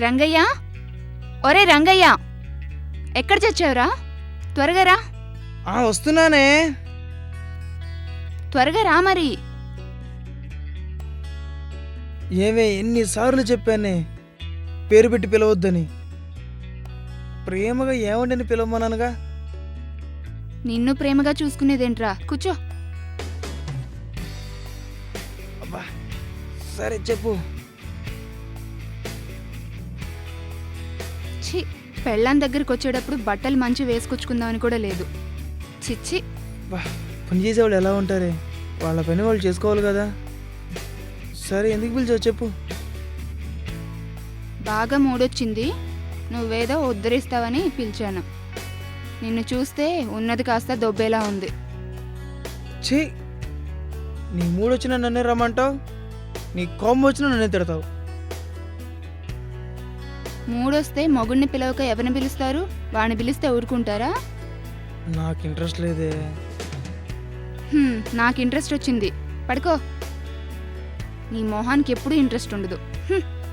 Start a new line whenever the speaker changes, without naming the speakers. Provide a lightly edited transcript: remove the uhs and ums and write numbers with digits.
రంగయ్య, ఒరే రంగయ్య, ఎక్కడ చచ్చావురా? త్వరగా రా.
వస్తున్నానే.
త్వరగా రా మరి.
ఏమే ఎన్నిసార్లు చెప్పానే పేరు పెట్టి పిలవద్దని. ప్రేమగా ఏమంటని పిలవమన్నానుగా.
నిన్ను ప్రేమగా చూసుకునేదేంట్రా? కూర్చో.
అబ్బా సరే చెప్పు.
ఛీ, పెళ్ళాం దగ్గరికి వచ్చేటప్పుడు బట్టలు మంచి వేసుకొచ్చుకుందామని కూడా లేదు. చిచ్చి.
బా పని చేసేవాళ్ళు ఎలా ఉంటారే, వాళ్ళ పని వాళ్ళు చేసుకోవాలి కదా. సరే ఎందుకు పిలిచావు చెప్పు.
బాగా మూడొచ్చింది, నువ్వేదో ఉద్ధరిస్తావని పిలిచాను. నిన్ను చూస్తే ఉన్నది కాస్త దొబ్బేలా ఉంది.
ఛీ, నీ మూడొచ్చినా నన్నే రమ్మంటావు, నీ కోపం వచ్చినా నన్నే తిడతావు.
మూడొస్తే మొగుడిని పిలవక ఎవరిని పిలుస్తారు? వాడిని పిలిస్తే ఊరుకుంటారా?
నాకు ఇంట్రెస్ట్ లేదే.
నాకు ఇంట్రెస్ట్ వచ్చింది. పడుకో. నీ మొహానికి ఎప్పుడూ ఇంట్రెస్ట్ ఉండదు.